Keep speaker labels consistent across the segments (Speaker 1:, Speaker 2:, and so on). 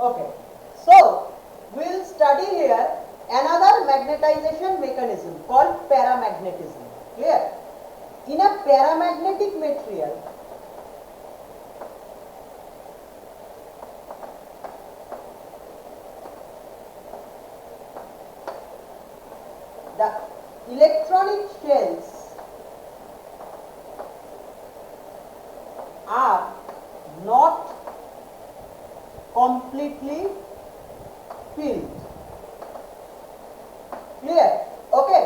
Speaker 1: Okay, so we'll study here another magnetization mechanism called paramagnetism. Clear? In a paramagnetic material, the electronic shells are not completely filled. Clear? Okay,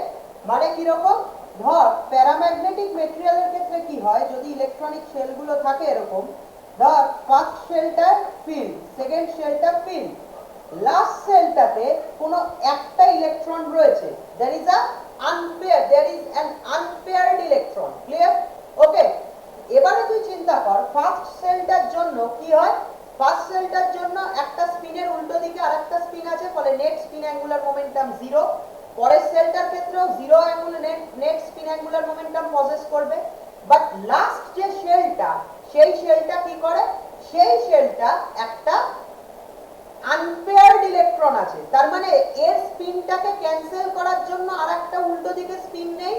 Speaker 1: মানে কি রকম? ধর paramagnetic ম্যাটেরিয়ালের ক্ষেত্রে কি হয়, যদি electronic শেলগুলো থাকে এরকম, ধর ফার্স্ট শেলটা ফিল্ড, সেকেন্ড শেলটা ফিল্ড, লাস্ট শেলটাতে কোনো একটা ইলেকট্রন রয়েছে, there is an unpaired electron. Clear? Okay, এবারে তুই চিন্তা কর ফার্স্ট শেলটার জন্য কি হয়। ফার্স্ট শেলটার জন্য একটা স্পিনের উল্টো দিকে আরেকটা স্পিন আছে, ফলে net spin angular momentum zero. পরের শেলটার ক্ষেত্রেও zero net spin angular momentum possess করবে। বাট লাস্ট যে শেলটা, সেই শেলটা কি করে, সেই শেলটা একটা আনপেয়ার্ড ইলেকট্রন আছে, তার মানে এর স্পিনটাকে ক্যান্সেল করার জন্য আরেকটা উল্টো দিকে স্পিন নেই,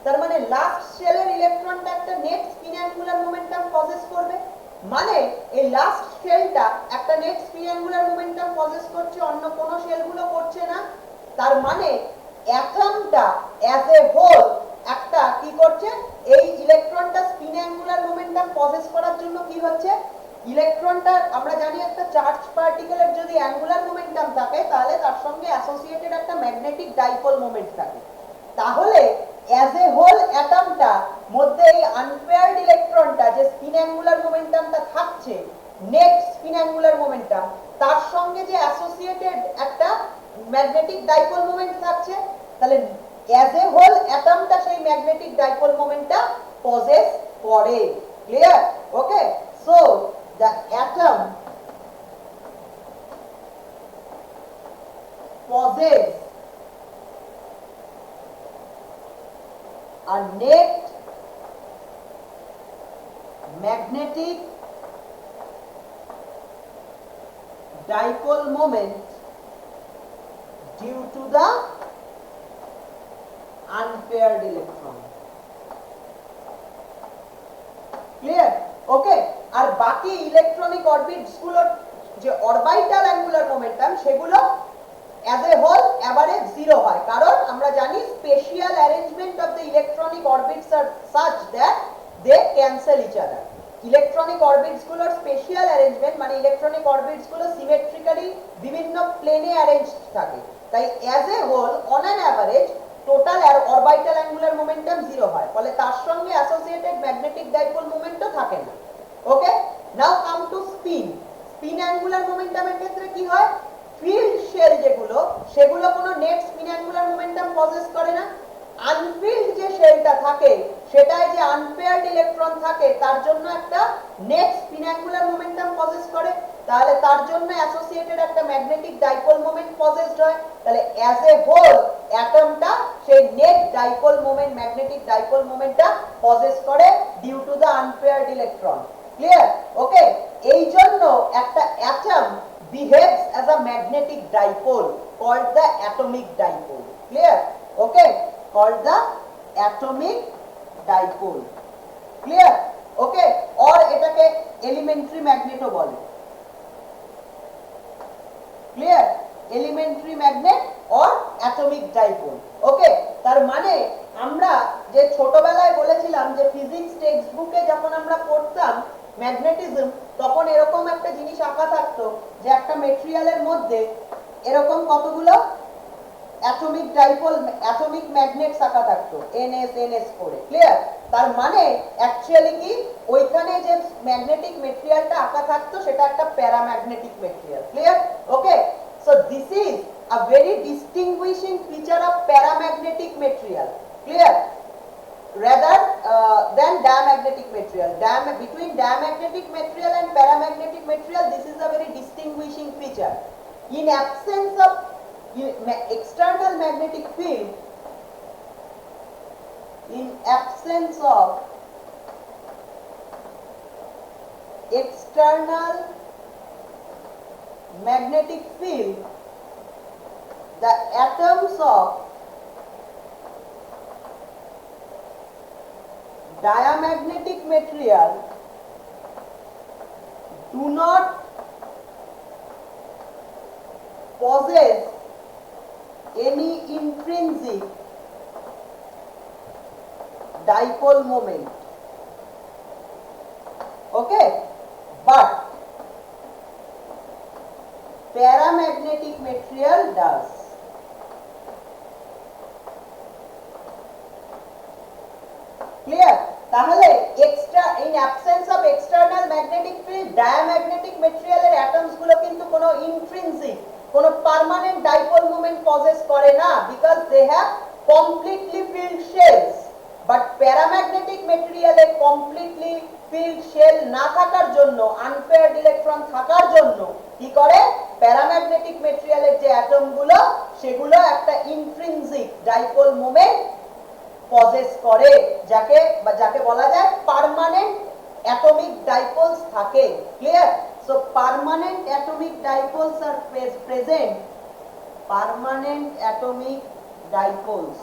Speaker 1: তার মানে লাস্ট শেলের ইলেকট্রনটা একটা net spin angular momentum possess করবে। মানে এই লাস্ট শেলটা একটা net spin angular momentum possess করছে, অন্য কোনো শেলগুলো করছে না। তার মানে অ্যাটমটা অ্যাজ এ হোল একটা কি করছে, এই ইলেকট্রনটা স্পিন অ্যাঙ্গুলার মোমেন্টাম পজেস করার জন্য কি হচ্ছে, ইলেকট্রনটা আমরা জানি একটা চার্জ পার্টিকেলের যদি অ্যাঙ্গুলার মোমেন্টাম থাকে তাহলে তার সঙ্গে অ্যাসোসিয়েটেড একটা ম্যাগনেটিক ডাইপোল মোমেন্ট থাকে। তাহলে অ্যাজ এ হোল অ্যাটমটা মধ্যে এই আনপেয়ার্ড ইলেকট্রনটা যে স্পিন অ্যাঙ্গুলার মোমেন্টামটা থাকছে, নেট স্পিন অ্যাঙ্গুলার মোমেন্টাম, তার সঙ্গে যে অ্যাসোসিয়েটেড একটা ম্যাগনেটিক ডাইপোল মোমেন্ট থাকছে, তাহলে অ্যাজ এ হোল অ্যাটমটা সেই ম্যাগনেটিক ডাইপোল মোমেন্টটা পজেস করে। Clear? Okay, so the atom possesses a net magnetic dipole moment due to the unpaired electron. Clear? Okay, আর বাকি ইলেকট্রনিক অরবিটস গুলোর যে অরবিটাল অ্যাঙ্গুলার মোমেন্টাম সেগুলো as a whole average zero হয়, কারণ আমরা জানি special arrangement of the electronic orbits are such that they cancel each other. Electronic orbits গুলোর স্পেশাল অ্যারেঞ্জমেন্ট মানে ইলেকট্রনিক অরবিটস গুলো সিমেট্রিক্যালি বিভিন্ন প্লেনে অ্যারেঞ্জড থাকে, তাই as a whole on an average total orbital angular momentum zero হয়, ফলে তার সঙ্গে অ্যাসোসিয়েটেড ম্যাগনেটিক ডাইপোল মোমেন্টও থাকে না। Okay, now come to spin. Spin angular মোমেন্টামের ক্ষেত্রে কি হয়, ফিল্ড শেল যেগুলো সেগুলো কোনো net spin angular momentum possess করে না। আনফিল্ড যে শেলটা থাকে সেটায় যে আনপেয়ার্ড ইলেকট্রন থাকে তার জন্য একটা net spin angular momentum possess করে, তাহলে তার জন্য অ্যাসোসিয়েটেড একটা ম্যাগনেটিক ডাইপোল মোমেন্ট পজেসড হয়। তাহলে অ্যাজ এ হোল অ্যাটমটা সেই net dipole moment magnetic dipole মোমেন্টটা পজেস করে due to the unpaired electron. Clear? Okay, এই জন্য একটা atom behaves as a magnetic dipole called the atomic dipole. Clear? Okay, called the atomic dipole. Clear? Okay, or এটাকে elementary magnet ও বলে। Clear? Elementary magnet or atomic dipole. Okay, তার মানে আমরা যে ছোটবেলায় বলেছিলাম যে ফিজিক্স টেক্সট বুকে যখন আমরা পড়তাম ম্যাগনেটিজম, তখন এরকম একটা জিনিস আঁকা থাকতো যে একটা মেটেরিয়ালের মধ্যে এরকম কতগুলো অ্যাটমিক ডাইপোল অ্যাটমিক ম্যাগনেটস আঁকা থাকতো NS করে। ক্লিয়ার? তার মানে অ্যাকচুয়ালি কি ওইখানে যে ম্যাগনেটিক মেটেরিয়ালটা আঁকা থাকতো সেটা একটা paramagnetic material. Clear? Okay, so this is a very distinguishing feature of paramagnetic material. Clear? rather than diamagnetic material. Between diamagnetic material and paramagnetic material, this is a very distinguishing feature. In absence of external magnetic field, in absence of external magnetic field, the atoms of diamagnetic material do not possess any intrinsic dipole moment. Okay, but paramagnetic material does. Clear? তাহলে in absence of external magnetic field, diamagnetic material এর atoms গুলো কিন্তু কোনো intrinsic, কোনো permanent dipole moment possess করে না, because they have completely filled shells. But paramagnetic material A completely filled shell না থাকার জন্য, unpaired electron থাকার জন্য কি করে, প্যারাম্যাগনেটিক মেটেরিয়ালের যে অ্যাটম গুলো সেগুলো একটা ইন্ট্রিনসিক ডাইপোল মোমেন্ট পজেস করে, যাকে বলা যায় পার্মানেন্ট অ্যাটমিক ডাইপোলস থাকে। Clear? So permanent atomic dipoles are present, permanent atomic dipoles,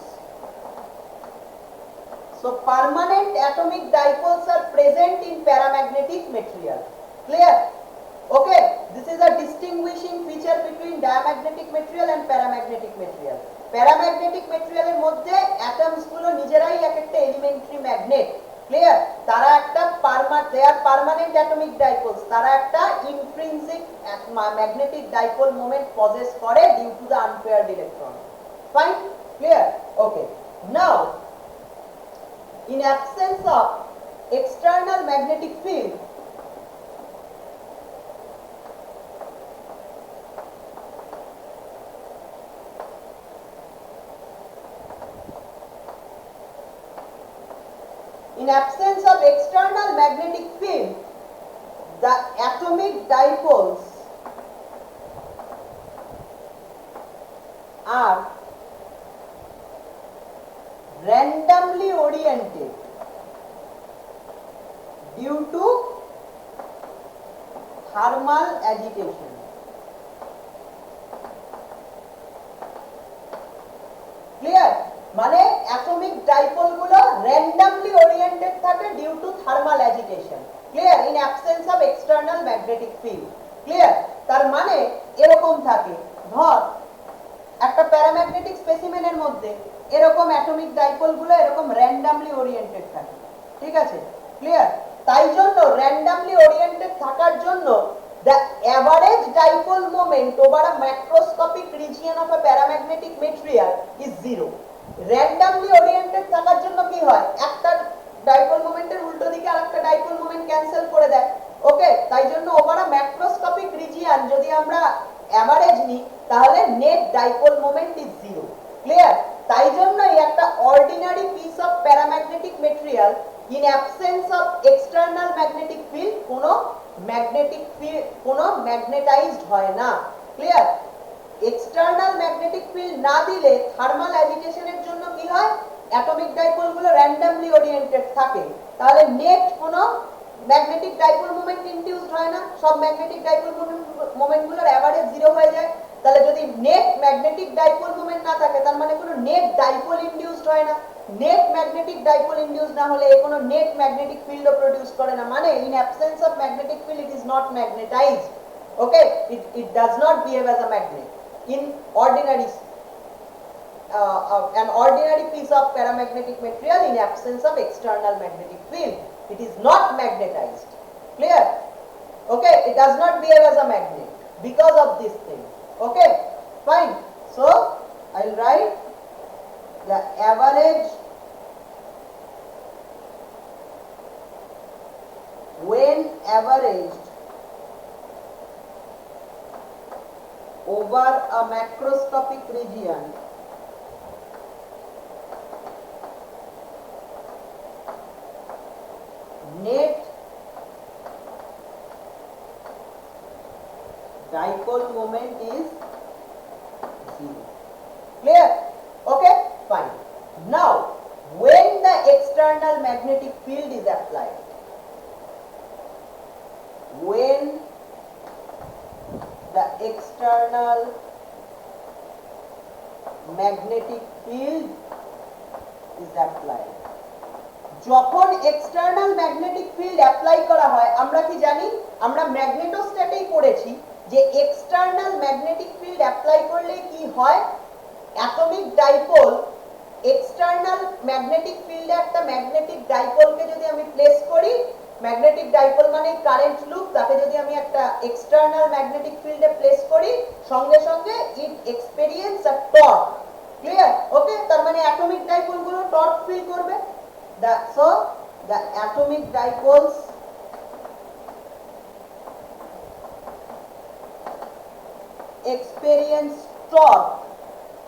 Speaker 1: so permanent atomic dipoles are present in paramagnetic material. Clear? Okay, this is a distinguishing feature between diamagnetic material and paramagnetic material. Paramagnetic material এর মধ্যে atoms গুলো নিজেরাই একটা elementary magnet. Clear? তারা একটা they are permanent atomic dipoles, তারা একটা intrinsic magnetic dipole moment possess করে due to the unpaired electron. Fine? Clear? Okay, now in absence of external magnetic field, in absence of external magnetic field, the atomic dipoles are randomly oriented due to thermal agitation. Clear? মানে atomic dipole গুলো randomly oriented থাকে due to thermal agitation. Clear? In absence of external magnetic field. Clear? তার মানে এরকম থাকে, ধর একটা paramagnetic স্পেসিমেনের মধ্যে এরকম অ্যাটমিক ডাইপোল গুলো এরকম র্যান্ডমলি ওরিয়েন্টেড থাকে। ঠিক আছে? ক্লিয়ার? তাই জন্য র্যান্ডমলি ওরিয়েন্টেড থাকার জন্য the average dipole moment over a macroscopic region of a paramagnetic material is 0. Randomly oriented থাকার জন্য কি হয়, একটা ডাইপোল মোমেন্টের উল্টো দিকে আরেকটা ডাইপোল মোমেন্ট ক্যান্সেল করে দেয়। ওকে, তাই জন্য ওভার আ ম্যাক্রোস্কোপিক রিজিয়ন যদি আমরা অ্যাভারেজ নিই তাহলে net dipole moment is 0। Clear? তাই জন্য একটা ordinary piece of paramagnetic material in absence of external magnetic field কোনো ম্যাগনেটাইজড হয় না। ক্লিয়ার? এক্সটার্নাল ম্যাগনেটিক ফিল্ড না দিলে থার্মাল অ্যাজিটেশনের জন্য কি হয়, অ্যাটমিক ডাইপোল গুলো র্যান্ডমলি ওরিয়েন্টেড থাকে, তাহলে নেট কোনো ম্যাগনেটিক ডাইপোল মোমেন্ট ইনডিউসড হয় না, সব ম্যাগনেটিক ডাইপোল মোমেন্ট গুলোর এভারেজ 0 হয়ে যায়। তাহলে যদি নেট ম্যাগনেটিক ডাইপোল মোমেন্ট না থাকে তার মানে কোনো নেট ডাইপোল ইনডিউসড হয় না, নেট ম্যাগনেটিক ডাইপোল ইনডিউস না হলে কোনো নেট ম্যাগনেটিক ফিল্ডও প্রডিউস করে না, মানে in absence of magnetic field it is not ম্যাগনেটাইজড। Okay, it does not behave as a magnet. In ordinary an ordinary piece of paramagnetic material in absence of external magnetic field, it is not magnetized. Clear? Okay, it does not behave as a magnet because of this thing. Okay, fine. So I'll write the average when averaged over a macroscopic region net dipole moment is 0. Clear? Okay, fine. Now when the external magnetic field is applied, when the external magnetic field is applied. যখন external magnetic field apply করা হয়, আমরা কি জানি, আমরা ম্যাগনেটোস্ট্যাটেই পড়েছি যে external magnetic field apply করলে কি হয়, অ্যাটমিক ডাইপোল, এক্সটার্নাল ম্যাগনেটিক ফিল্ডে একটা ম্যাগনেটিক ডাইপোলকে যদি আমি প্লেস করি, ম্যাগনেটিক ডাইপোল মানে কারেন্ট লুপ, তাকে যদি আমি একটা এক্সটার্নাল ম্যাগনেটিক ফিল্ডে প্লেস করি, সঙ্গে সঙ্গে ইট এক্সপেরিয়েন্স আ টর্ক। ক্লিয়ার? ওকে, তার মানে অ্যাটমিক ডাইপোল গুলো টর্ক ফিল করবে। So the atomic dipoles experience torque,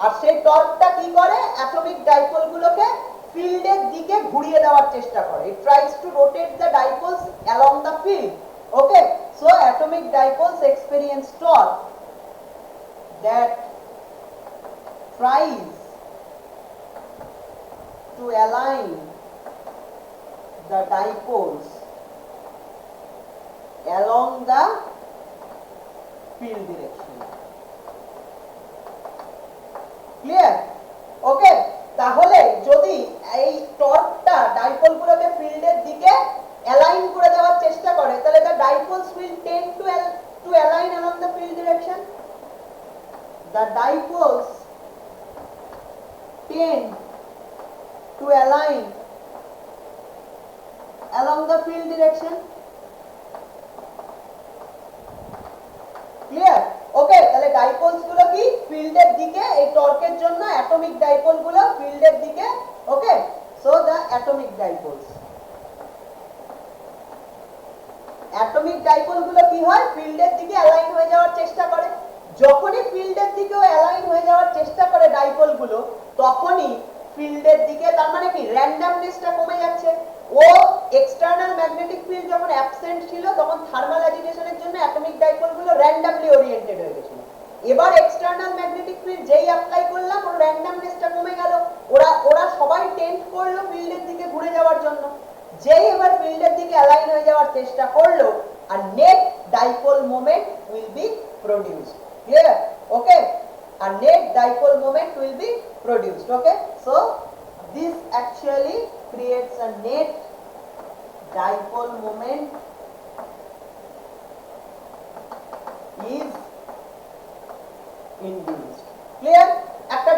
Speaker 1: আর সেই টর্কটা কি করে, অ্যাটমিক ডাইপোল গুলোকে ফিল্ডের দিকে ঘুরিয়ে দেওয়ার চেষ্টা করে। It tries to rotate the dipoles along the field. Okay, so atomic dipoles experience torque that tries to align the dipoles along the field direction. Clear? Okay, তাহলে যদি এই টর্কটা ডাইপোল গুলোকে ফিল্ডের দিকে অ্যালাইন করে দেওয়ার চেষ্টা করে, তাহলে the dipoles will tend to align along the field direction. The dipoles tend to align along the field direction. Clear? Okay, তাহলে ডাইপোলস গুলো কি ফিল্ডের দিকে, এই টর্কের জন্য অ্যাটমিক ডাইপোল গুলো ফিল্ডের দিকে। Okay, so the atomic dipoles, atomic dipole গুলো কি হয়, ফিল্ডের দিকে অ্যালাইন হয়ে যাওয়ার চেষ্টা করে। যখনই ফিল্ডের দিকেও অ্যালাইন হয়ে যাওয়ার চেষ্টা করে ডাইপোল গুলো, তখনই ফিল্ডের দিকে, তার মানে কি র্যান্ডমনেসটা কমে যাচ্ছে। ও এক্সটার্নাল ম্যাগনেটিক ফিল্ড যখন অ্যাবসেন্ট ছিল, তখন থার্মাল অ্যাজিটেশনের জন্য অ্যাটমিক ডাইপোল গুলো র্যান্ডমলি ওরিয়েন্টেড হয়ে গেছিল। এবার এক্সটার্নাল ম্যাগনেটিক ফিল্ড যেই অ্যাপ্লাই করলাম, ওর র্যান্ডমনেসটা কমে গেল, ওরা সবাই টেন্ড করলো ফিল্ডের দিকে ঘুরে যাওয়ার জন্য। যেই এবার ফিল্ডের দিকে অ্যালাইন হয়ে যাওয়ার চেষ্টা করলো, আর net dipole moment will be produced. Clear? Okay, আর net dipole moment will be produced. Okay, so this actually creates a net dipole moment is induced. Clear? একটা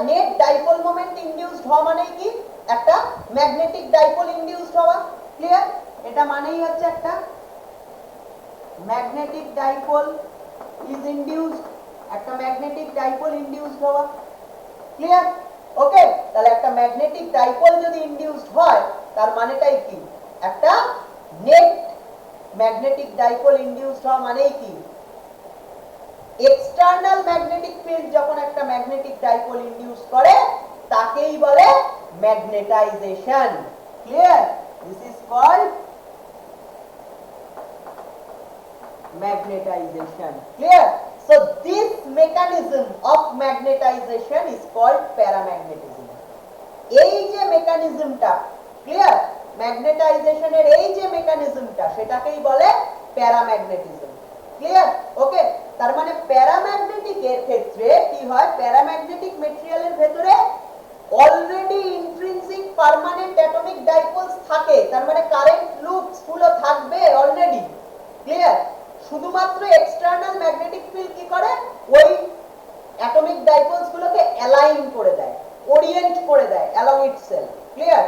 Speaker 1: net dipole moment induced হওয়া মানে কি, একটা ম্যাগনেটিক ডাইপোল ইনডিউসড হওয়া। Clear? এটা মানেই হচ্ছে একটা ম্যাগনেটিক ডাইপোল ইজ ইনডিউসড, একটা ম্যাগনেটিক ডাইপোল ইনডিউসড হওয়া। ক্লিয়ার? ওকে, তাহলে একটা ম্যাগনেটিক ডাইপোল যদি ইনডিউসড হয়, তার মানেটাই কি, একটা নেট ম্যাগনেটিক ডাইপোল ইনডিউসড হওয়া মানেই কি, এক্সটার্নাল ম্যাগনেটিক ফিল্ড যখন একটা ম্যাগনেটিক ডাইপোল ইনডিউস করে, তাকেই বলে magnetization. Clear? This is called magnetization. Clear? So this mechanism of magnetization is called paramagnetism. এই যে মেকানিজমটা, ক্লিয়ার, ম্যাগনেটাইজেশনের এই যে মেকানিজমটা, সেটাকেই বলে প্যারাম্যাগনেটিজম। ক্লিয়ার? ওকে, তার মানে প্যারাম্যাগনেটিক এর ক্ষেত্রে কি হয়, প্যারাম্যাগনেটিক মেটেরিয়ালের ভেতরে already intrinsic permanent atomic dipoles থাকে, তার মানে কারেন্ট লুপস গুলো থাকবে অলরেডি। ক্লিয়ার? শুধুমাত্র এক্সটার্নাল ম্যাগনেটিক ফিল্ড কি করে, ওই অ্যাটমিক ডাইপোলস গুলোকে অ্যালাইন করে দেয়, ওরিয়েন্ট করে দেয় অ্যালং ইটসেলফ। ক্লিয়ার?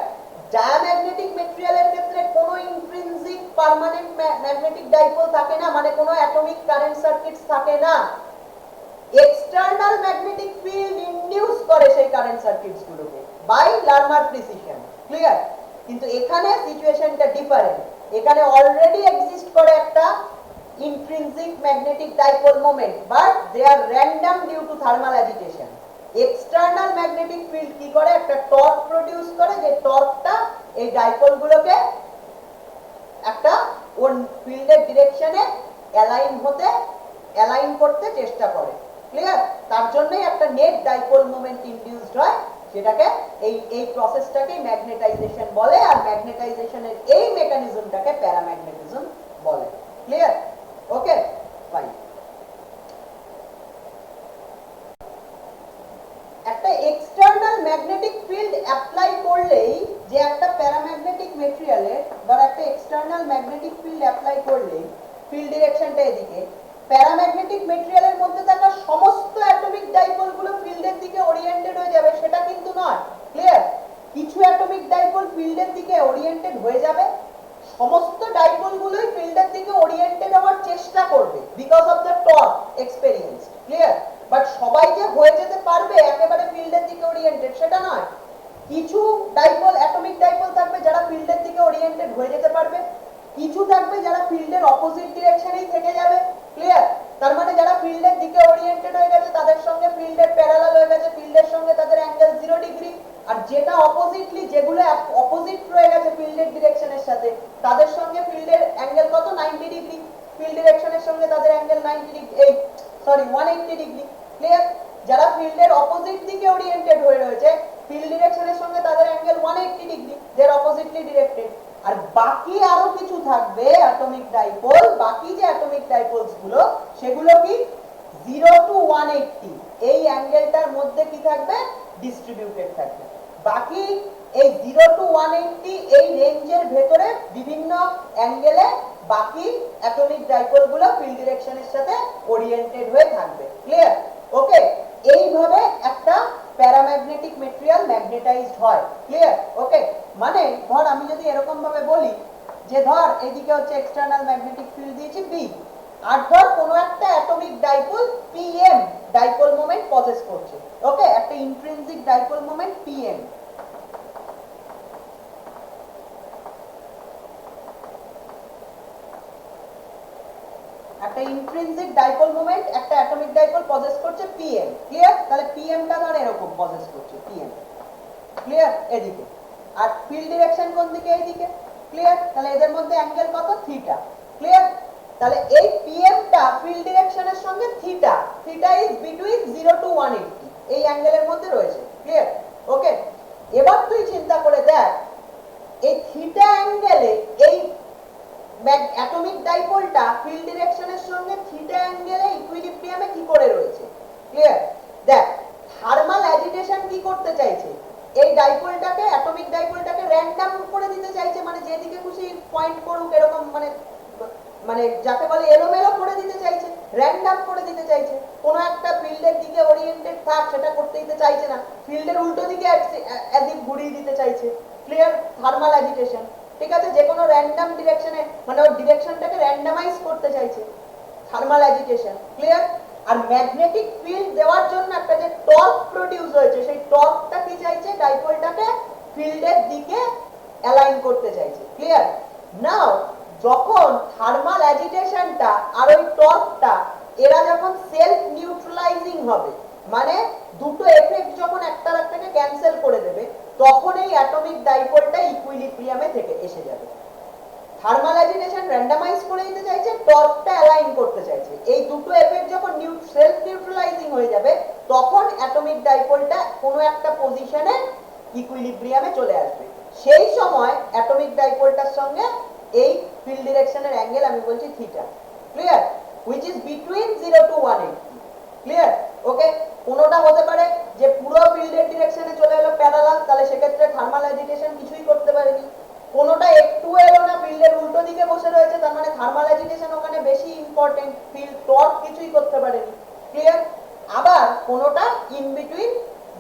Speaker 1: ডায়াম্যাগনেটিক মেটেরিয়ালের ক্ষেত্রে কোনো ইন্ট্রিনসিক পার্মানেন্ট ম্যাগনেটিক ডাইপোল থাকে না, মানে কোনো অ্যাটমিক কারেন্ট সার্কিটস থাকে না। এক্সটার্নাল ম্যাগনেটিক ফিল্ড ইনডিউস করে সেই কারেন্ট সার্কিটস গুলোকে বাই লার্মার প্রিসিশন। ক্লিয়ার? কিন্তু এখানে সিচুয়েশনটা ডিফারেন্ট, এখানে অলরেডি এক্সিস্ট করে একটা intrinsic magnetic dipole moment, but they are random due to thermal agitation. External magnetic field কি করে, একটা টর্ক প্রডিউস করে, যে টর্কটা এই ডাইপোল গুলোকে একটা ওর ফিল্ডের ডিরেকশনে অ্যালাইন করতে চেষ্টা করে। ক্লিয়ার? তার জন্যই একটা নেট ডাইপোল মোমেন্ট ইনডিউসড হয়, যেটাকে এই প্রসেসটাকে ম্যাগনেটাইজেশন বলে, আর ম্যাগনেটাইজেশনের এই মেকানিজমটাকে প্যারাম্যাগনেটিজম বলে। Clear? Okay, fine. External magnetic field apply করলেই, যে একটা প্যারাম্যাগনেটিক মেটেরিয়ালের ধর একটা এক্সটার্নাল ম্যাগনেটিক ফিল্ড অ্যাপ্লাই করলেই ফিল্ড ডিরেকশনটা এদিকে, প্যারাম্যাগনেটিক মেটেরিয়ালের মধ্যে থাকা সমস্ত অ্যাটমিক ডাইপোল গুলো ফিল্ডের দিকে ওরিয়েন্টেড হয়ে যাবে সেটা কিন্তু নয়। ক্লিয়ার? কিছু অ্যাটমিক ডাইপোল ফিল্ডের দিকে ওরিয়েন্টেড হয়ে যাবে, সমস্ত ডাইপোল গুলোই ফিল্ডের দিকে ওরিয়েন্টেড হওয়ার চেষ্টা করবে because of the torque experience. Clear? But সবাই যে হয়ে যেতে পারবে একেবারে ফিল্ডের দিকে ওরিয়েন্টেড সেটা নয়। কিছু ডাইপোল, অ্যাটমিক ডাইপোল থাকবে যারা ফিল্ডের দিকে ওরিয়েন্টেড হয়ে যেতে পারবে, কিছু থাকবে যারা ফিল্ডের অপোজিট ডিরেকশনেই থেকে যাবে। ক্লিয়ার? তার মানে যারা ফিল্ডের দিকে ওরিয়েন্টেড হয়ে গেছে তাদের সঙ্গে ফিল্ডের প্যারালাল হয়ে গেছে, ফিল্ডের সঙ্গে তাদের অ্যাঙ্গেল 0 ডিগ্রি। আর যেটা অপোজিটলি, যেগুলো অপোজিট রয়ে গেছে ফিল্ডের ডিরেকশনের সাথে, তাদের সঙ্গে ফিল্ডের অ্যাঙ্গেল কত? 90 ডিগ্রি। ফিল্ড ডিরেকশনের সঙ্গে তাদের অ্যাঙ্গেল 90 ডিগ্রি, 180 ডিগ্রি। ক্লিয়ার? যারা ফিল্ডের অপোজিট দিকে ওরিয়েন্টেড হয়ে রয়েছে, ফিল্ড ডিরেকশনের সঙ্গে তাদের অ্যাঙ্গেল 180 ডিগ্রি, দে আর অপোজিটলি ডিরেক্টেড। আর বাকি আরো কিছু থাকবে অ্যাটমিক ডাইপোল, বাকি যে অ্যাটমিক ডাইপোলস গুলো সেগুলো কি 0 টু 180 এই অ্যাঙ্গেলটার মধ্যে কি থাকবে? ডিস্ট্রিবিউটেড থাকবে। বাকি এই 0 টু 180 এই রেঞ্জের ভেতরে বিভিন্ন অ্যাঙ্গেলে বাকি অ্যাটমিক ডাইপোল গুলো ফিল্ড ডিরেকশনের সাথে ওরিয়েন্টেড হয়ে থাকবে। ক্লিয়ার? ওকে, এইভাবে একটা প্যারাম্যাগনেটিক মেটেরিয়াল ম্যাগনেটাইজড হয়। ক্লিয়ার? ওকে, মানে ধর আমি যদি এরকম ভাবে বলি যে ধর এদিকে হচ্ছে এক্সটার্নাল ম্যাগনেটিক ফিল্ড দিয়েছি বি, আর ধর কোনো একটা atomic dipole PM dipole moment possess করছে। ওকে, একটা ইন্ট্রিনসিক ডাইপোল মোমেন্ট পিএম। একটা ইন্ট্রিনসিক ডাইপোল মোমেন্ট একটা অ্যাটমিক ডাইপোল পজেস করছে পিএম। ক্লিয়ার? তাহলে পিএমটা ধর এরকম পজেস করছে পিএম। ক্লিয়ার? এদিকে। আর ফিল্ড ডিরেকশন কোন দিকে? এইদিকে। ক্লিয়ার? তাহলে এদের মধ্যে অ্যাঙ্গেল কত? থিটা। ক্লিয়ার? তাহলে এই পিএমটা ফিল্ড ডিরেকশনের সঙ্গে theta, theta is between 0 to 180 এই অ্যাঙ্গেলের মধ্যে রয়েছে। ক্লিয়ার? ওকে, এবার তুই চিন্তা করে দেখ এই থিটা অ্যাঙ্গেলে এই অ্যাটমিক ডাইপোলটা ফিল্ড ডিরেকশনের সঙ্গে থিটা অ্যাঙ্গেলে ইকুইলিব্রিয়ামে কি করে রয়েছে। ক্লিয়ার? দেখ, থার্মাল অ্যাজিটেশন কি করতে চাইছে? এই ডাইপোলটাকে, অ্যাটমিক ডাইপোলটাকে র্যান্ডম করে দিতে চাইছে, মানে যেদিকে খুশি পয়েন্ট করুক এরকম, মানে যাকে বলে এলোমেলো করে দিতে চাইছে, র্যান্ডম করে দিতে চাইছে। কোনো একটা ফিল্ডের দিকে ওরিয়েন্টেড থাক সেটা করতে দিতে চাইছে না, ফিল্ডের উল্টো দিকে এদিক ঘুরিয়ে দিতে চাইছে। ক্লিয়ার? Thermal agitation. ঠিক আছে, যে কোনো র্যান্ডম ডিরেকশনে, মানে ওর ডিরেকশনটাকে র্যান্ডমাইজ করতে চাইছে, থার্মাল অ্যাজিটেশন। ক্লিয়ার? আর ম্যাগনেটিক ফিল্ড দেওয়ার জন্য একটা যে টর্ক প্রডিউস হয়েছে সেই টর্কটা কি চাইছে? ডাইপোলটাকে ফিল্ডের দিকে অ্যালাইন করতে চাইছে। ক্লিয়ার? নাও যখন থার্মাল অ্যাজিটেশনটা আর ওই টর্কটা এরা যখন সেলফ নিউট্রালাইজিং হবে, মানে দুটো এফেক্ট যখন একটার একটাকে ক্যান্সেল করে দেবে, তখন এই অ্যাটমিক ডাইপোলটা ইকুইলিব্রিয়ামে থেকে এসে যাবে। থার্মাল অ্যাজিটেশন র্যান্ডমাইজ করে দিতে চাইছে, টর্কটা অ্যালাইন করতে চাইছে। এই দুটো এফেক্ট যখন সেলফ নিউট্রালাইজিং হয়ে যাবে তখন অ্যাটমিক ডাইপোলটা কোনো একটা পজিশনে ইকুইলিব্রিয়ামে চলে আসবে। সেই সময় অ্যাটমিক ডাইপোলটার সঙ্গে এই ফিল্ড ডিরেকশনের অ্যাঙ্গেল আমি বলছি theta. Clear? Which is between 0 to 180। Clear? Okay, কোনোটা হতে পারে যে পুরো ফিল্ডের ডিরেকশনে চলে এলো প্যারালাল, তাহলে সেক্ষেত্রে থার্মাল অ্যাজিটেশন কিছুই করতে পারেনি। কোনোটা একটু এলো না, ফিল্ডের উল্টো দিকে বসে রয়েছে, তার মানে থার্মাল অ্যাজিটেশন ওখানে বেশি ইম্পর্টেন্ট, ফিল্ড টর্ক কিছুই করতে পারেনি। ক্লিয়ার? আবার কোনোটা ইন বিটুইন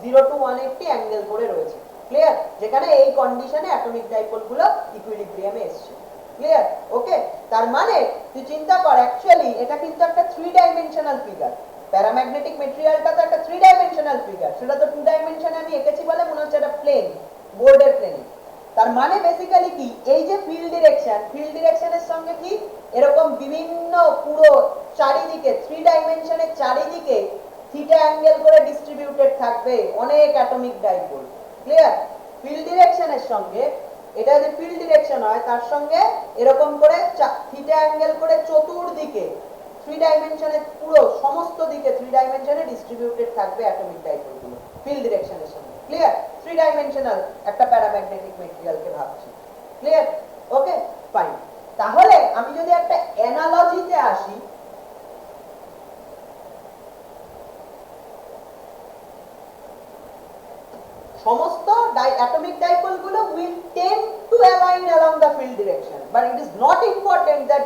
Speaker 1: 0 টু 180 অ্যাঙ্গেল করে রয়েছে। ক্লিয়ার? যেখানে এই কন্ডিশনে অ্যাটমিক ডাইপোল গুলো ইকুইলিব্রিয়ামে এসছে। ক্লিয়ার? ওকে, তার মানে তুই চিন্তা কর অ্যাকচুয়ালি এটা কিন্তু একটা 3 ডাইমেনশনাল ফিগার। প্যারাম্যাগনেটিক মেটেরিয়ালটা তো একটা 3 ডাইমেনশনাল ফিগার, সেটা তো 2 ডাইমেনশনে আমি এঁকেছি বলে মনে হচ্ছে একটা প্লেন, বোর্ডের প্লেন। তার মানে বেসিক্যালি কি, এই যে ফিল্ড ডিরেকশন, ফিল্ড ডিরেকশনের সঙ্গে কি এরকম বিভিন্ন পুরো চারিদিকে 3 ডাইমেনশনের চারিদিকে থিটা অ্যাঙ্গেল করে ডিস্ট্রিবিউটেড থাকবে অনেক অ্যাটমিক ডাইপোল। ক্লিয়ার? ফিল্ড ডিরেকশনের সঙ্গে, এটা যদি ফিল্ড ডিরেকশন হয় তার সঙ্গে এরকম করে থিটা অ্যাঙ্গেল করে চতুর্দিকে 3 ডাইমেনশনে, পুরো সমস্ত দিকে 3 ডাইমেনশনে ডিস্ট্রিবিউটেড থাকবে অ্যাটমিক ডাইপোল গুলো ফিল্ড ডিরেকশনের সঙ্গে। ক্লিয়ার? 3 ডাইমেনশনাল একটা প্যারাম্যাগনেটিক মেটেরিয়ালকে ভাবছি। ক্লিয়ার? Okay, fine. তাহলে আমি যদি একটা অ্যানালজিতে আসি, সমস্ত atomic dipole গুলো will tend to align along the field direction, but it is not important that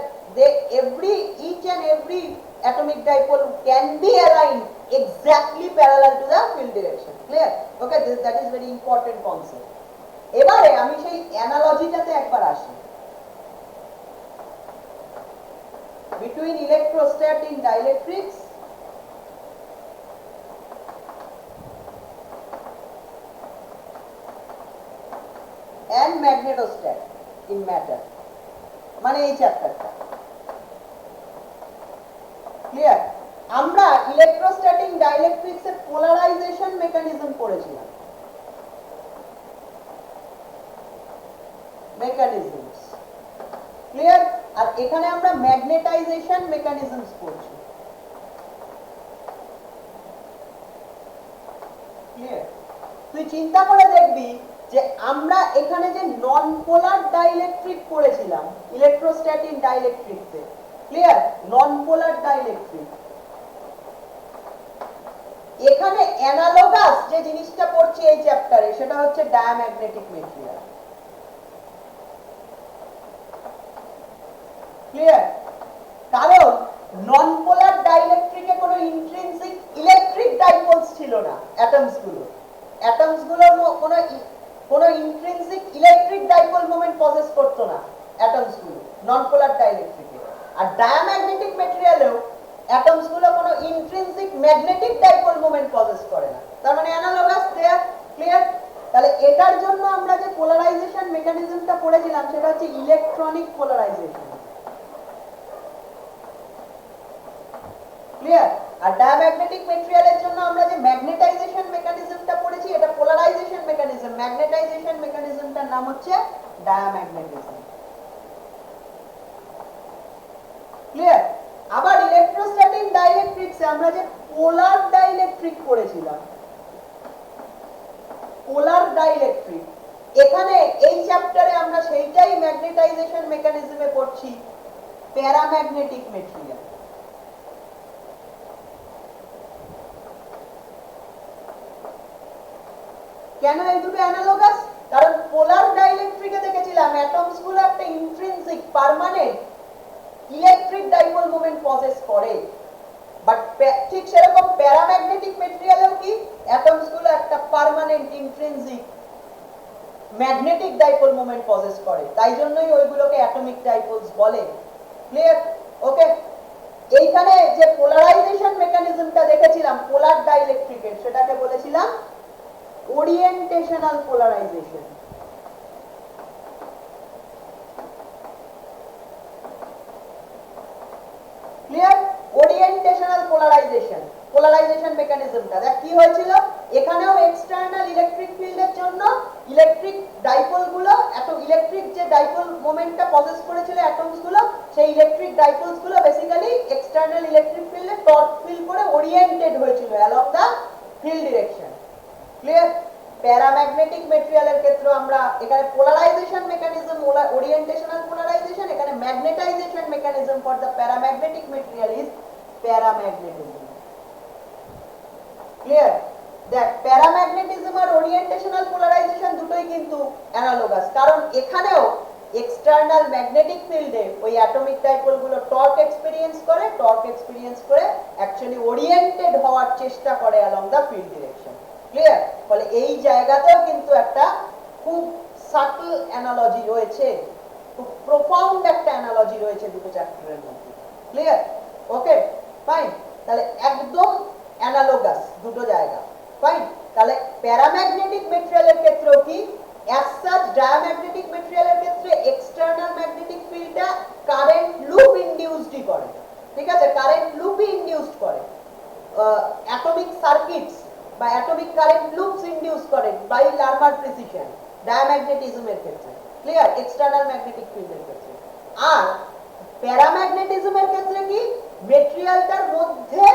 Speaker 1: each and every atomic dipole can be aligned exactly parallel to the field direction. Clear? Okay, that is very important concept. এবারে আমি সেই অ্যানালজিটাতে একবার আসি। Between electrostat in dielectrics and magnetostat in matter, মানে এই চ্যাপ্টারটা clear. আমরা electrostatic ডাইইলেকট্রিক্স এর পোলারাইজেশন মেকানিজম পড়েছিলাম, মেকানিজমস ক্লিয়ার। আর এখানে আমরা ম্যাগনেটাইজেশন মেকানিজমস পড়ছি, ক্লিয়ার। তুই চিন্তা করে দেখবি যে আমরা এখানে যে নন পোলার ডাইইলেকট্রিক পড়েছিলাম ইলেকট্রোস্ট্যাটিক ডাইইলেকট্রিক্সে, ক্লিয়ার, নন পোলার ডাইইলেকট্রিক, এখানে অ্যানালোগাস যে জিনিসটা পড়ছি এই চ্যাপ্টারে সেটা হচ্ছে ডায়াম্যাগনেটিক মেটেরিয়াল, ক্লিয়ার। কারণ নন পোলার ডাইইলেকট্রিকে কোনো ইন্ট্রিনসিক ইলেকট্রিক ডাইপোলস ছিল না, অ্যাটমস গুলোর কোনো intrinsic electric dipole moment possess করতো না অ্যাটমস গুলো নন পোলার ডাইইলেকট্রিকে। আর ডায়াম্যাগনেটিক মেটেরিয়ালেও অ্যাটমস গুলো কোনো intrinsic magnetic dipole moment possess করে না, তার মানে অ্যানালগাস দেয়ার, ক্লিয়ার। তাহলে এটার জন্য আমরা যে পোলারাইজেশন মেকানিজমটা পড়েছিলাম সেটা হচ্ছে ইলেকট্রনিক পোলারাইজেশন, ক্লিয়ার। আর ডায়াম্যাগনেটিক মেটেরিয়ালের জন্য আমরা যে ম্যাগনেটাইজেশন মেকানিজমটা পড়েছি এটা পোলারাইজেশন মেকানিজম, ম্যাগনেটাইজেশন মেকানিজমটার নাম হচ্ছে ডায়াম্যাগনেটিজম, ক্লিয়ার। আবার ইলেকট্রোস্ট্যাটিক ডাইইলেকট্রিক্সে আমরা যে পোলার ডাইইলেকট্রিক পড়েছিলাম, পোলার ডাইইলেকট্রিক, এখানে এই চ্যাপ্টারে আমরা সেইটাই ম্যাগনেটাইজেশন মেকানিজমে পড়ছি প্যারাম্যাগনেটিক মেটেরিয়াল। কেন এই দুটো অ্যানালোগাস? কারণ পোলার ডাইইলেকট্রিকে দেখেছিলাম অ্যাটমস গুলো একটা intrinsic permanent electric dipole moment possess করে, বাট ঠিক সেরকম প্যারাম্যাগনেটিক মেটেরিয়ালেও কি অ্যাটমস গুলো একটা permanent intrinsic magnetic dipole moment possess করে, তাই জন্যই ওইগুলোকে অ্যাটমিক ডাইপোলস বলে, ক্লিয়ার। ওকে, এইখানে যে পোলারাইজেশন মেকানিজমটা দেখেছিলাম পোলার ডাইইলেকট্রিকের সেটাকে বলেছিলাম ওরিয়েন্টেশনাল পোলারাইজেশন, ক্লিয়ার। ওরিয়েন্টেশনাল পোলারাইজেশন মেকানিজমটা দেখ কি হয়েছিল, এখানেও এক্সটার্নাল ইলেকট্রিক ফিল্ডের জন্য ইলেকট্রিক ডাইপোল গুলো এত ইলেকট্রিক যে ডাইপোল মোমেন্টটা পজেস করেছিল অ্যাটমস গুলো, সেই ইলেকট্রিক ডাইপোলস গুলো বেসিক্যালি এক্সটার্নাল ইলেকট্রিক ফিল্ডে টর্ক ফিল করে ওরিয়েন্টেড হয়েছিল along the field direction, clear. Paramagnetic মেটেরিয়ালের ক্ষেত্রে আমরা এখানে পোলারাইজেশন মেকানিজম ওরিয়েন্টেশনাল পোলারাইজেশন, এখানে magnetization mechanism for the paramagnetic material is paramagnetism, clear. দেখ প্যারাম্যাগনেটিজম আর ওরিয়েন্টেশনাল পোলারাইজেশন দুটোই কিন্তু অ্যানালোগাস, কারণ এখানেও এক্সটার্নাল ম্যাগনেটিক ফিল্ডে ওই অ্যাটমিক ডাইপোল গুলো টর্ক এক্সপেরিয়েন্স করে অ্যাকচুয়ালি ওরিয়েন্টেড হওয়ার চেষ্টা করে along the field direction, clear. ফলে এই জায়গাতেও কিন্তু একটা খুব সাটল অ্যানালজি রয়েছে, খুব প্রোফাউন্ড একটা অ্যানালজি রয়েছে দুটো চ্যাপ্টারের মধ্যে, ক্লিয়ার। ওকে ফাইন, তাহলে একদম অ্যানালোগাস দুটো জায়গা, ফাইন। তাহলে প্যারাম্যাগনেটিক মেটেরিয়ালের ক্ষেত্রেও কি অ্যাজ সাচ ডায়াম্যাগনেটিক মেটেরিয়ালের ক্ষেত্রে এক্সটার্নাল ম্যাগনেটিক ফিল্ডটা কারেন্ট লুপ ইনডিউসডই করে, ঠিক আছে, কারেন্ট লুপই ইনডিউসড করে, অ্যাটমিক সার্কিটস বা অ্যাটমিক কারেন্ট লুপস ইনডিউস করে বাই লার্মার প্রিসিশন ডায়াম্যাগনেটিজমের ক্ষেত্রে, ক্লিয়ার, এক্সটার্নাল ম্যাগনেটিক ফিল্ডের ক্ষেত্রে। আর প্যারাম্যাগনেটিজমের ক্ষেত্রে কি মেটেরিয়ালটার মধ্যে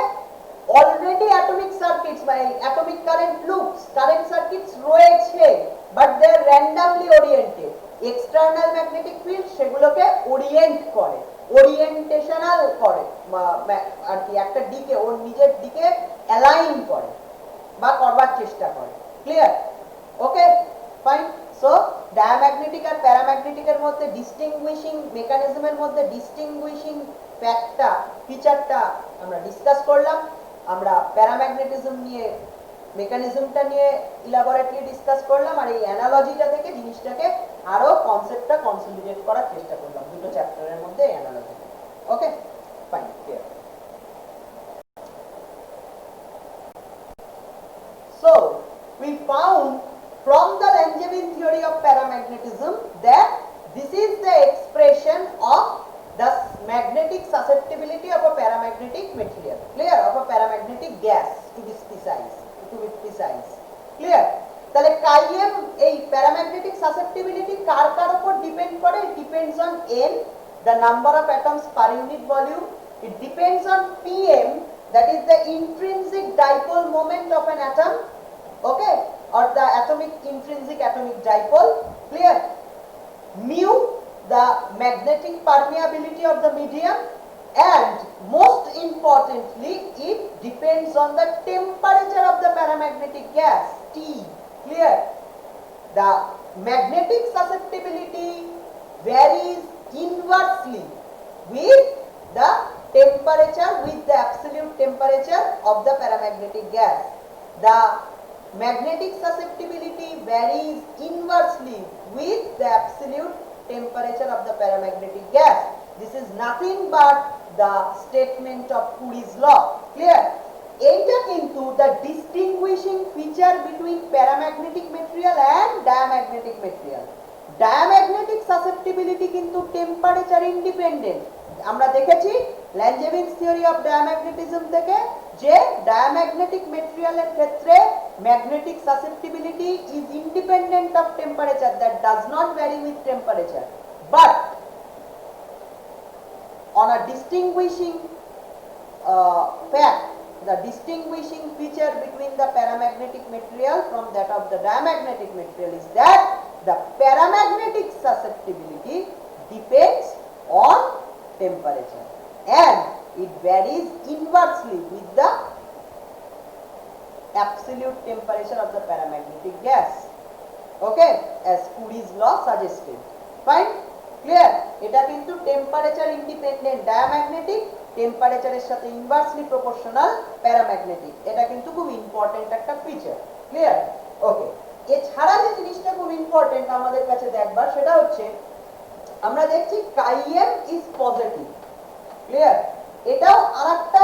Speaker 1: অলরেডি অ্যাটমিক সার্কিটস বা atomic current loops current circuits রয়েছে, but they are randomly oriented, external magnetic field সেগুলোকে ওরিয়েন্ট করে, ওরিয়েন্টেশনাল করে আর কি, একটা দিকে ওর নিজের দিকে অ্যালাইন করে বা করবার চেষ্টা করে, clear. Okay fine. So diamagnetic আর প্যারাম্যাগনেটিকের মধ্যে ডিস্টিংগুইশিং মেকানিজমের মধ্যে ডিস্টিংগুইশিং ফিচারটা আমরা ডিসকাস করলাম। আমরা প্যারাম্যাগনেটিজম নিয়ে মেকানিজমটা নিয়ে ইলাবোরেটলি ডিসকাস করলাম, আর এই অ্যানালজিটা থেকে জিনিসটাকে আরো কনসেপ্টটা কনসলিডেট করার চেষ্টা করলাম দুটো চ্যাপ্টারের মধ্যে analogy. Okay fine, clear. So we found from the Langevin theory of paramagnetism that this is the expression of the magnetic susceptibility of a paramagnetic material, clear, of a paramagnetic gas to be precise, clear। তাহলে কাইএম এই paramagnetic susceptibility কার কার উপর depend করে? It depends on n, the number of atoms per unit volume. It depends on pm, that is the intrinsic dipole moment of an atom, okay, or the intrinsic atomic dipole, clear। Mu, the magnetic permeability of the medium, and most importantly it depends on the temperature of the paramagnetic gas, T, clear। The magnetic susceptibility varies inversely with the temperature, with the absolute temperature of the paramagnetic gas. The magnetic susceptibility varies inversely with the absolute temperature of the paramagnetic gas. This is nothing but the statement of Curie's law, clear। এইটা কিন্তু the distinguishing feature between paramagnetic material and diamagnetic material. Diamagnetic susceptibility কিন্তু temperature independent. আমরা দেখেছি ল্যাঞ্জেভিনস theory of diamagnetism থেকে যে diamagnetic মেটেরিয়ালের ক্ষেত্রে magnetic susceptibility is independent of temperature, that does not vary with temperature, but on a distinguishing fact, the distinguishing feature between the paramagnetic material from that of the diamagnetic material is that the paramagnetic susceptibility depends on temperature and it varies inversely with the absolute temperature of the paramagnetic gas, okay, as Curie's law suggested, fine, clear। এটা কিন্তু temperature independent diamagnetic, টেম্পারেচারের সাথে inversely proportional paramagnetic. এটা কিন্তু খুব important একটা feature, clear. ওকে, এছাড়া যে জিনিসটা খুব ইম্পর্টেন্ট আমাদের কাছে দেখবার সেটা হচ্ছে আমরা দেখছি কাইএম ইজ পজিটিভ, ক্লিয়ার। এটাও আরেকটা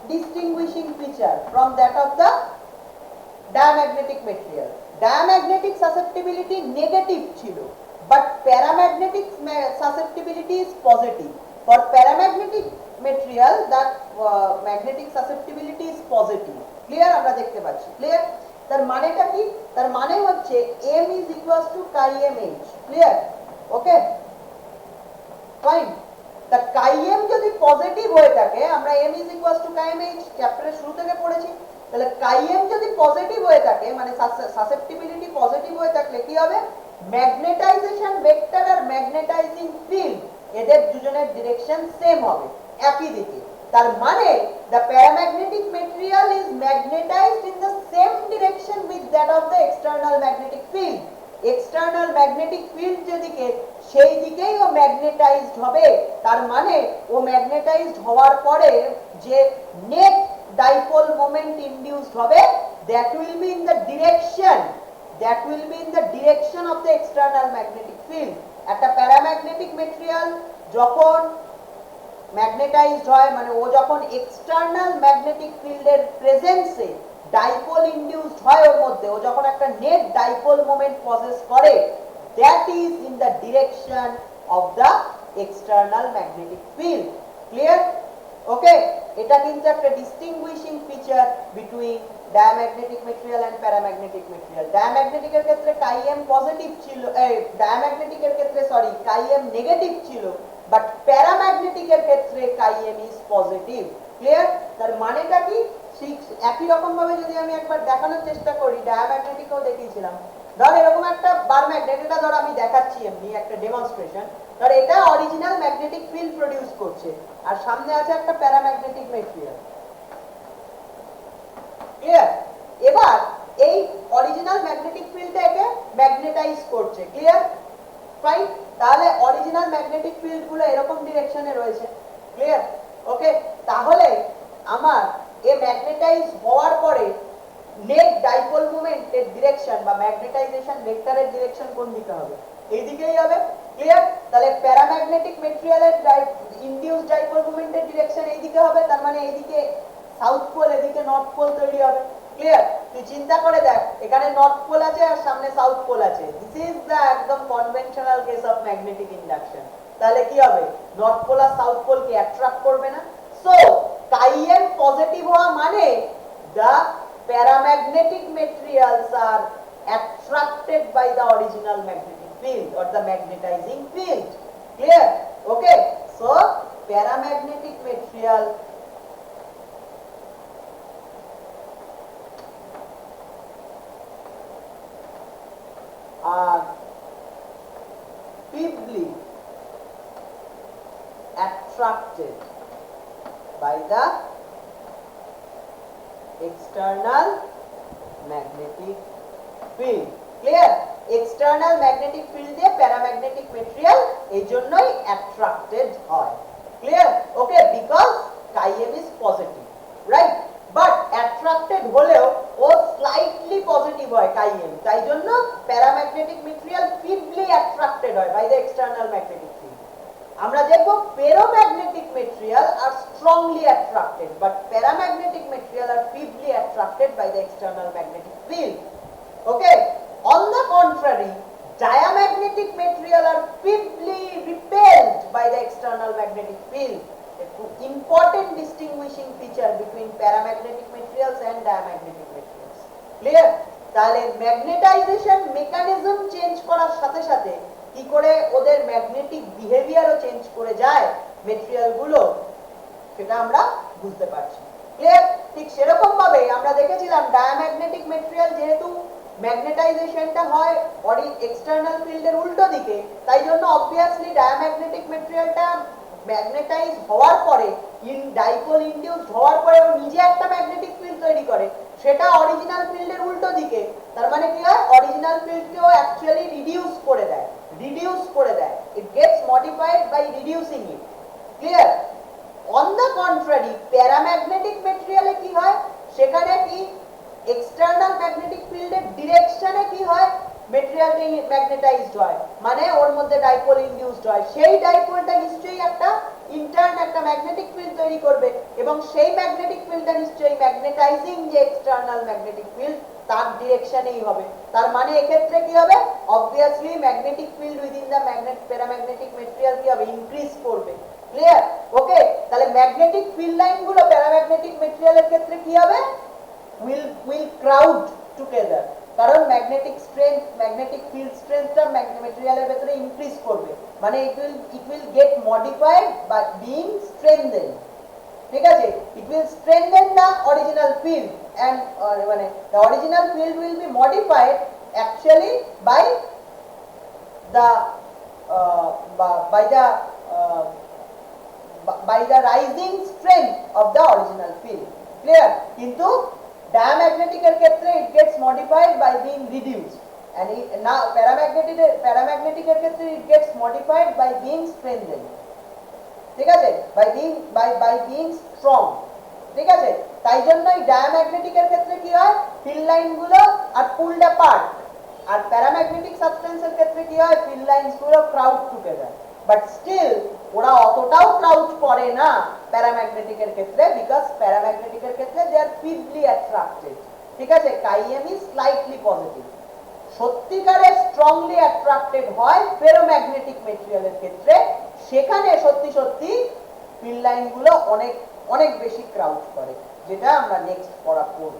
Speaker 1: distinguishing feature from that of the diamagnetic material. Diamagnetic susceptibility negative ছিল, but paramagnetic susceptibility is positive. For paramagnetic material the magnetic susceptibility is positive, clear, আমরা দেখতে পাচ্ছি, clear। তার মানেটা কি? তার মানে হচ্ছে m is equals to chi m h, clear, okay, fine। তা chi m যদি পজিটিভ হয়ে থাকে, আমরা m is equals to chi m h চ্যাপ্টারের শুরু থেকে পড়েছি, তাহলে chi m যদি পজিটিভ হয়ে থাকে মানে সাসেপ্টিবিলিটি পজিটিভ হয়ে থাকলে কি হবে? ম্যাগনেটাইজেশন ভেক্টর আর ম্যাগনেটাইজিং ফিল্ড এদের দুজনের ডিরেকশন সেম হবে, একই দিকে। তার মানে the paramagnetic material is magnetized in the same direction with that of the external magnetic field. External magnetic field যেদিকে সেই দিকেই ও ম্যাগনেটাইজড হবে। তার মানে ও ম্যাগনেটাইজড হওয়ার পরে যে নেট ডাইপোল মোমেন্ট ইনডিউসড হবে that will be in the direction of the external magnetic field. একটা প্যারাম্যাগনেটিক মেটেরিয়াল যখন ম্যাগনেটাইজড হয় মানে ও যখন এক্সটার্নাল ম্যাগনেটিক ফিল্ডের প্রেজেন্সে ডাইপোল ইনডিউসড হয় ওর মধ্যে, ও যখন একটা নেট ডাইপোল মোমেন্ট পজেস করে, that is in the direction of the external magnetic field, clear, okay. এটা কিন্তু একটা distinguishing feature between diamagnetic material and paramagnetic material. ডায়াম্যাগনেটিকের ক্ষেত্রে chi m পজিটিভ ছিল, ডায়াম্যাগনেটিকের ক্ষেত্রে chi m নেগেটিভ ছিল, বাট প্যারাম্যাগনেটিকের ক্ষেত্রে chi m is positive, clear. তার মানেটা কি? একই রকম ভাবে যদি আমি একবার দেখানোর চেষ্টা করি, ডায়াম্যাগনেটিকও দেখিয়েছিলাম, ধর এরকম একটা বার ম্যাগনেট, এটা ধর আমি দেখাচ্ছি এমনি একটা ডেমনস্ট্রেশন, ধর এটা অরিজিনাল ম্যাগনেটিক ফিল্ড প্রডিউস করছে আর সামনে আছে একটা প্যারাম্যাগনেটিক মেটেরিয়াল, ক্লিয়ার। এবার এই অরিজিনাল অরিজিনাল ম্যাগনেটিক ফিল্ডটাকে ম্যাগনেটাইজ করছে। ক্লিয়ার? ফাইন। তাহলে অরিজিনাল ম্যাগনেটিক ফিল্ড গুলো এরকম ডিরেকশনে রয়েছে। ক্লিয়ার? ওকে, তাহলে আমার এই ম্যাগনেটাইজ হওয়ার পরে নেট ডাইপোল মোমেন্টের ডিরেকশন বা ম্যাগনেটাইজেশন ভেক্টরের ডিরেকশন কোন দিকে হবে? এই দিকেই হবে। ক্লিয়ার? তাহলে প্যারাম্যাগনেটিক ম্যাটেরিয়ালের ইনডিউস ডাইপোল মোমেন্টের ডিরেকশন এই দিকে হবে, তার মানে এইদিকে সাউথ পোল, এদিকে নর্থ পোল তৈরি হবে। ক্লিয়ার? তুই চিন্তা করে দেখ, এখানে নর্থ পোল আছে আর সামনে সাউথ পোল আছে। দিস ইজ দ্য একদম conventional case of magnetic induction. তাহলে কি হবে? নর্থ পোল আর সাউথ পোল কি অ্যাট্রাক্ট করবে না? সো কাইএম পজিটিভ হওয়া মানে the paramagnetic materials are attracted by the original magnetic field or the magnetizing field. Clear? Okay, so paramagnetic material are feebly attracted by the external magnetic field. Clear? External magnetic field দিয়ে paramagnetic material এই জন্যই attracted হয়। Clear? Okay, because chi m is positive, right? But attracted হলেও ও slightly positive হয় chi m, তাই জন্য paramagnetic material feebly attracted হয় by the external magnetic field। আমরা দেখব ferromagnetic material are strongly attracted, but paramagnetic material are feebly attracted by the external magnetic field. Okay, on the contrary, diamagnetic material are feebly repelled by the external magnetic field. A important distinguishing feature between paramagnetic materials and diamagnetic materials. Clear? তাহলে magnetization mechanism change করার সাথে সাথে কি করে ওদের magnetic বিহেভিয়ারও change করে যায় material গুলো, সেটা আমরা বুঝতে পারছি। ক্লিয়ার? ঠিক সেরকম ভাবে আমরা দেখেছিলাম ডায়াম্যাগনেটিক মেটেরিয়াল যেহেতু ম্যাগনেটাইজেশনটা হয় এক্সটার্নাল ফিল্ডের উল্টো দিকে, তাই জন্য অবভিয়াসলি ডায়াম্যাগনেটিক মেটেরিয়ালটা ম্যাগনেটাইজ হওয়ার পরে ডাইপোল ইনডিউসড হওয়ার পরে ও নিজে একটা ম্যাগনেটিক ফিল্ড তৈরি করে, সেটা অরিজিনাল ফিল্ডের উল্টো দিকে। তার মানে কি হয়? অরিজিনাল ফিল্ডকেও অ্যাকচুয়ালি রিডিউস করে দেয়। It gets modified by reducing it. Clear? On the contrary, paramagnetic material কি হয়? সেখানে কি এক্সটার্নাল ম্যাগনেটিক ফিল্ডের ডিরেকশনে কি হয়? মেটেরিয়ালটি ম্যাগনেটাইজড হয়, মানে ওর মধ্যে ডাইপোল ইনডিউসড হয়। সেই ডাইপোলটা নিশ্চয়ই একটা ইন্টার্ন একটা ম্যাগনেটিক ফিল্ড তৈরি করবে, এবং সেই ম্যাগনেটিক ফিল্ডটা নিশ্চয়ই ম্যাগনেটাইজিং যে এক্সটার্নাল ম্যাগনেটিক ফিল্ড তার ডিরেকশনেই হবে। তার মানে এক্ষেত্রে কি হবে? Obviously magnetic field within the paramagnetic material কি হবে? ইনক্রিজ করবে। ক্লিয়ার? ওকে, তাহলে ম্যাগনেটিক ফিল্ড লাইনগুলো প্যারাম্যাগনেটিক মেটেরিয়ালের ক্ষেত্রে কি হবে? will crowd together, কারণ ম্যাগনেটিক স্ট্রেংথ ম্যাগনেটিক ফিল্ড স্ট্রেংথটা মেটেরিয়ালের ভেতরে ইনক্রিজ করবে, মানে it will get modified by being strengthened. ঠিক আছে? it will strengthen the original field and মানে the original field will be modified actually by the rising strength of the original field. Clear? কিন্তু diamagnetic এর ক্ষেত্রে it gets modified by being reduced, and now paramagnetic এর ক্ষেত্রে it gets modified by being strengthened. ঠিক আছে? by being strong. ঠিক আছে? তাই জন্যই ডায়াম্যাগনেটিক এর ক্ষেত্রে কি হয়? ফিল্ড লাইন গুলো আর পুলড অ্যাপার্ট, আর প্যারাম্যাগনেটিক সাবস্টেন্সের ক্ষেত্রে কি হয়? ফিল্ড লাইনস গুলো ক্রাউড টুগেদার, বাট স্টিল ওরা অতটাও ক্রাউড করে না প্যারাম্যাগনেটিক এর ক্ষেত্রে, বিকজ প্যারাম্যাগনেটিক এর ক্ষেত্রে দে আর ফিবলি অ্যাট্রাক্টেড। ঠিক আছে? chi m is slightly positive। সত্যিকারে স্ট্রংলি অ্যাট্রাক্টেড হয় ফেরোম্যাগনেটিক মেটেরিয়ালের ক্ষেত্রে, সেখানে সত্যি সত্যি ফিল্ড লাইন গুলো অনেক অনেক বেশি ক্রাউড করে, যেটা আমরা নেক্সট পড়া করব।